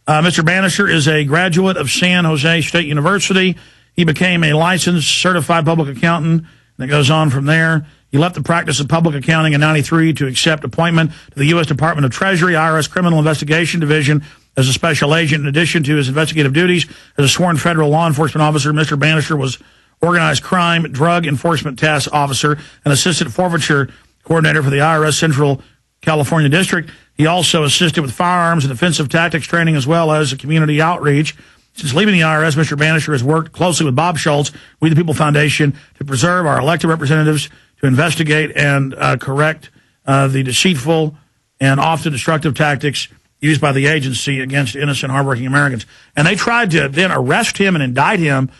Mr. Bannister is a graduate of San Jose State University. He became a licensed certified public accountant, and it goes on from there. He left the practice of public accounting in 93 to accept appointment to the U.S. Department of Treasury, IRS Criminal Investigation Division as a special agent. In addition to his investigative duties as a sworn federal law enforcement officer, Mr. Bannister was organized crime drug enforcement task officer and assistant forfeiture coordinator for the IRS Central California District. He also assisted with firearms and defensive tactics training as well as community outreach. Since leaving the IRS, Mr. Bannister has worked closely with Bob Schultz, We the People Foundation, to preserve our elected representatives, to investigate and correct the deceitful and often destructive tactics used by the agency against innocent, hardworking Americans. And they tried to then arrest him and indict him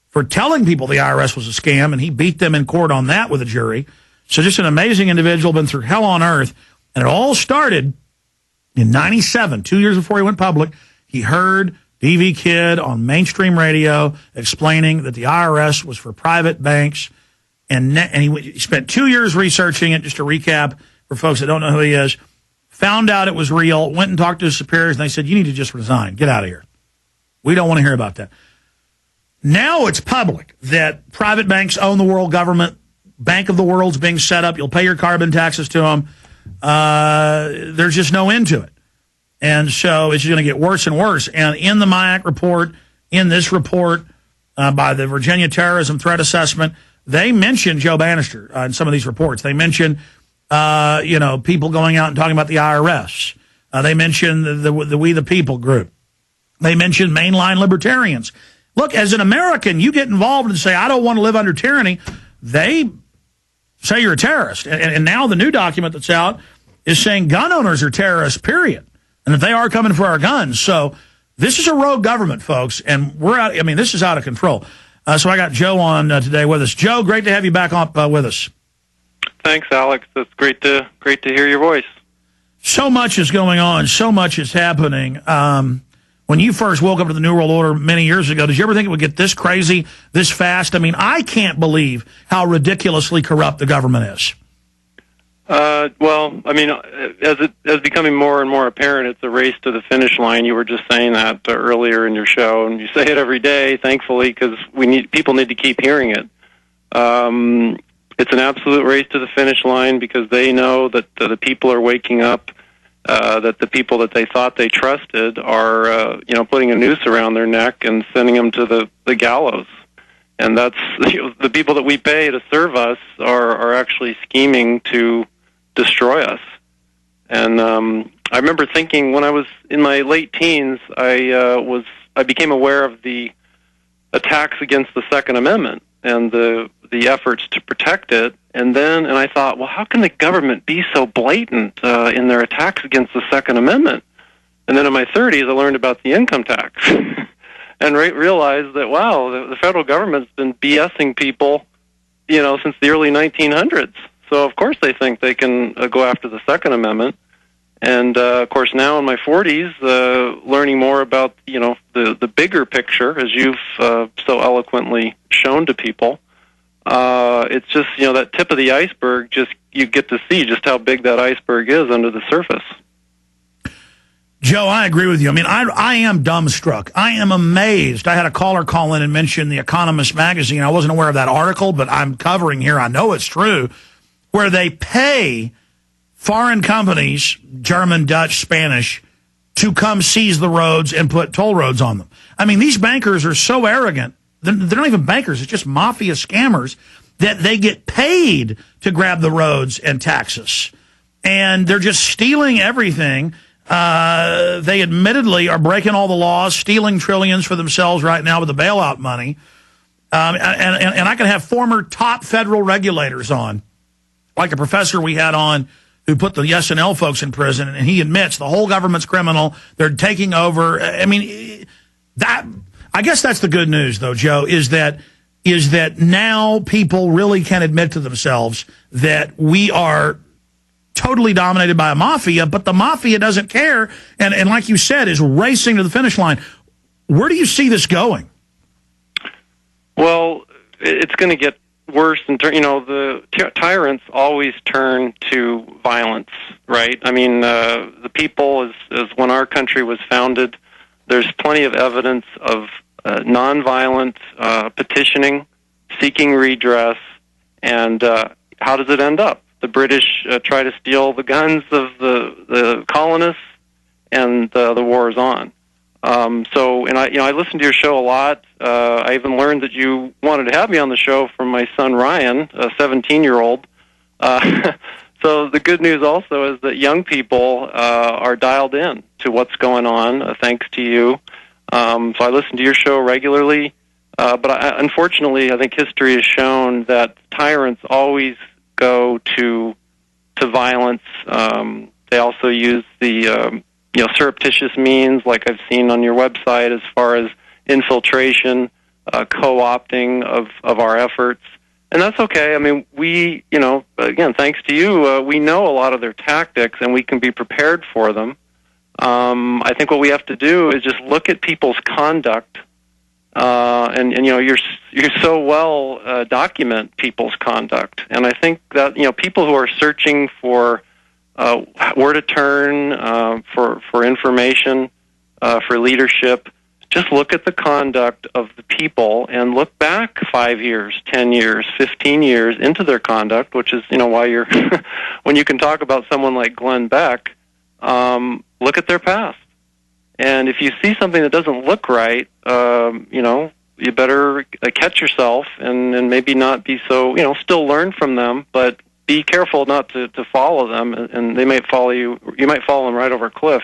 for telling people the IRS was a scam, and he beat them in court on that with a jury. So just an amazing individual, been through hell on earth. And it all started in 97, 2 years before he went public. He heard DV Kid on mainstream radio explaining that the IRS was for private banks, and he spent 2 years researching it. Just to recap for folks that don't know who he is, found out it was real, went and talked to his superiors, and they said, you need to just resign. Get out of here. We don't want to hear about that. Now it's public that private banks own the world government. Bank of the World's being set up. You'll pay your carbon taxes to them. There's just no end to it. And so it's going to get worse and worse. And in the MIAC report, in this report by the Virginia Terrorism Threat Assessment, they mention Joe Bannister in some of these reports. They mention, people going out and talking about the IRS. They mention the We the People group. They mention mainline libertarians. Look, as an American, you get involved and say, I don't want to live under tyranny. They say you're a terrorist. And now the new document that's out is saying gun owners are terrorists, period. And that they are coming for our guns. So this is a rogue government, folks, and we're out. I mean, this is out of control. So I got Joe on today with us. Joe, great to have you back up with us. Thanks, Alex. It's great to hear your voice. So much is going on. So much is happening. When you first woke up to the New World Order many years ago, did you ever think it would get this crazy, this fast? I mean, I can't believe how ridiculously corrupt the government is. Well, I mean, as becoming more and more apparent, it's a race to the finish line. You were just saying that earlier in your show, and you say it every day, thankfully, because people need to keep hearing it. It's an absolute race to the finish line because they know that the people are waking up, that the people that they thought they trusted are, putting a noose around their neck and sending them to the gallows. And that's the people that we pay to serve us are actually scheming to destroy us. And I remember thinking when I was in my late teens, I became aware of the attacks against the Second Amendment and the efforts to protect it. And I thought, well, how can the government be so blatant in their attacks against the Second Amendment? And then in my 30s, I learned about the income tax. And realized that, wow, the federal government's been BSing people, since the early 1900s. So, of course, they think they can go after the Second Amendment. And, of course, now in my 40s, learning more about, the bigger picture, as you've so eloquently shown to people, it's just, that tip of the iceberg, just you get to see just how big that iceberg is under the surface. Joe, I agree with you. I mean, I am dumbstruck. I am amazed. I had a caller call in and mention The Economist magazine. I wasn't aware of that article, but I'm covering here. I know it's true, where they pay foreign companies, German, Dutch, Spanish, to come seize the roads and put toll roads on them. I mean, these bankers are so arrogant. They're not even bankers. It's just mafia scammers that they get paid to grab the roads and taxes. And they're just stealing everything. They admittedly are breaking all the laws, stealing trillions for themselves right now with the bailout money. And I can have former top federal regulators on, like a professor we had on who put the SNL folks in prison, and he admits the whole government's criminal. They're taking over. I mean, I guess that's the good news, though, Joe, is that now people really can admit to themselves that we are totally dominated by a mafia, but the mafia doesn't care, and like you said, is racing to the finish line. Where do you see this going? Well, it's going to get worse. The tyrants always turn to violence, right? I mean, the people, as when our country was founded, there's plenty of evidence of nonviolent petitioning, seeking redress, and how does it end up? The British try to steal the guns of the colonists, and the war is on. I listen to your show a lot. I even learned that you wanted to have me on the show from my son Ryan, a 17-year-old. So the good news also is that young people are dialed in to what's going on, thanks to you. So I listen to your show regularly. But unfortunately, I think history has shown that tyrants always go to violence. They also use the surreptitious means, like I've seen on your website, as far as infiltration, co-opting of our efforts. And that's okay. I mean, we, again, thanks to you, we know a lot of their tactics, and we can be prepared for them. I think what we have to do is just look at people's conduct, and you're so well document people's conduct. And I think that people who are searching for where to turn for information, for leadership, just look at the conduct of the people and look back 5 years, 10 years, 15 years into their conduct, which is, why you're, when you can talk about someone like Glenn Beck, look at their past. And if you see something that doesn't look right, you better catch yourself and maybe not be so, still learn from them, but be careful not to follow them, and they might follow you. You might follow them right over a cliff.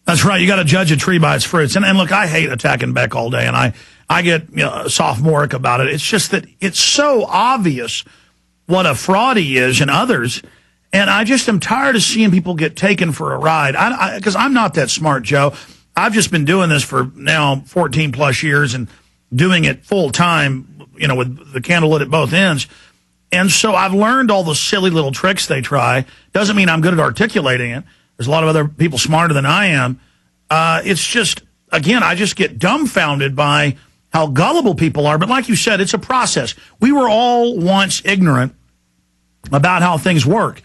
That's right. You got to judge a tree by its fruits. And look, I hate attacking Beck all day, and I get sophomoric about it. It's just that it's so obvious what a fraud he is and others, and I just am tired of seeing people get taken for a ride. Because I'm not that smart, Joe. I've just been doing this for now 14 plus years and doing it full time, with the candle lit at both ends. And so I've learned all the silly little tricks they try. Doesn't mean I'm good at articulating it. There's a lot of other people smarter than I am. It's just, again, I just get dumbfounded by how gullible people are. But like you said, it's a process. We were all once ignorant about how things work.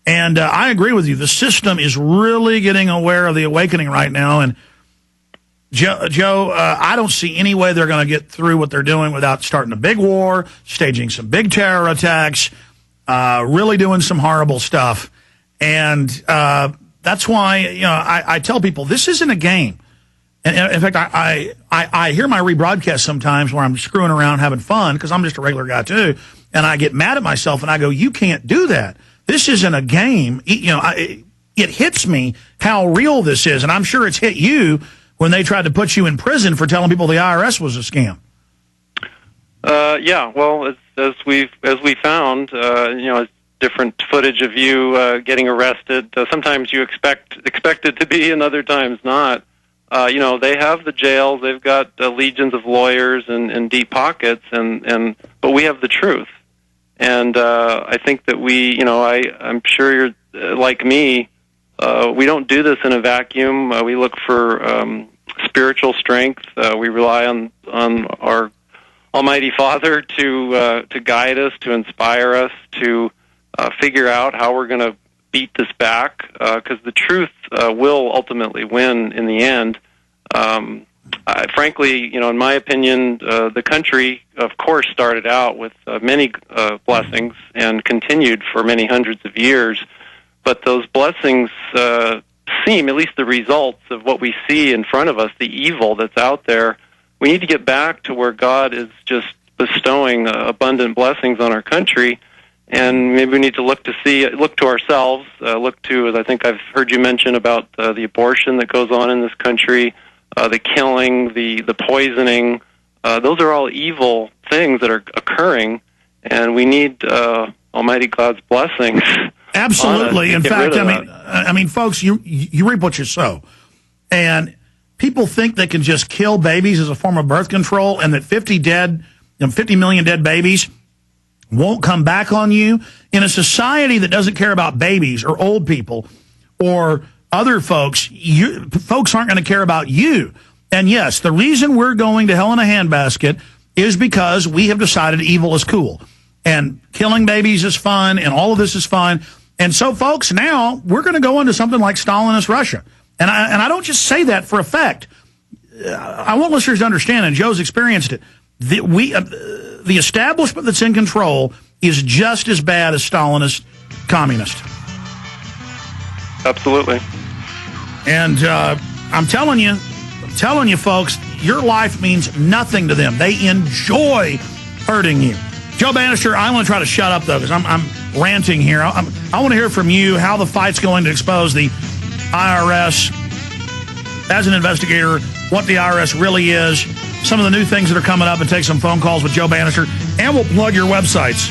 And I agree with you. The system is really getting aware of the awakening right now. And Joe, I don't see any way they're going to get through what they're doing without starting a big war, staging some big terror attacks, really doing some horrible stuff. And that's why, I tell people this isn't a game. And in fact, I hear my rebroadcast sometimes where I'm screwing around having fun because I'm just a regular guy too. And I get mad at myself and I go, you can't do that. This isn't a game. It hits me how real this is. And I'm sure it's hit you when they tried to put you in prison for telling people the IRS was a scam. Yeah, well, as we found, different footage of you getting arrested. Sometimes you expect it to be, and other times not. They have the jails. They've got legions of lawyers and deep pockets, but we have the truth. And I think that I'm sure you're like me. We don't do this in a vacuum. We look for spiritual strength. We rely on our Almighty Father to guide us, to inspire us, to figure out how we're going to beat this back, because the truth will ultimately win in the end. Frankly, in my opinion, the country, of course, started out with many blessings and continued for many hundreds of years. But those blessings seem, at least the results of what we see in front of us, the evil that's out there, we need to get back to where God is just bestowing abundant blessings on our country. And maybe we need to look to ourselves, look to, as I think I've heard you mention about the abortion that goes on in this country, the killing, the poisoning. Those are all evil things that are occurring, and we need Almighty God's blessings. Absolutely. In fact, I mean, folks, you reap what you sow, and people think they can just kill babies as a form of birth control, and that 50 million dead babies won't come back on you. In a society that doesn't care about babies or old people or other folks, folks aren't going to care about you. And yes, the reason we're going to hell in a handbasket is because we have decided evil is cool and killing babies is fun and all of this is fun. And so, folks, now we're going to go into something like Stalinist Russia. And I don't just say that for effect. I want listeners to understand, and Joe's experienced it, the establishment that's in control is just as bad as Stalinist communist. Absolutely. And I'm telling you, folks, your life means nothing to them. They enjoy hurting you. Joe Bannister, I want to try to shut up, though, because I'm ranting here. I want to hear from you how the fight's going to expose the IRS as an investigator, what the IRS really is, some of the new things that are coming up, and take some phone calls with Joe Bannister. And we'll plug your websites.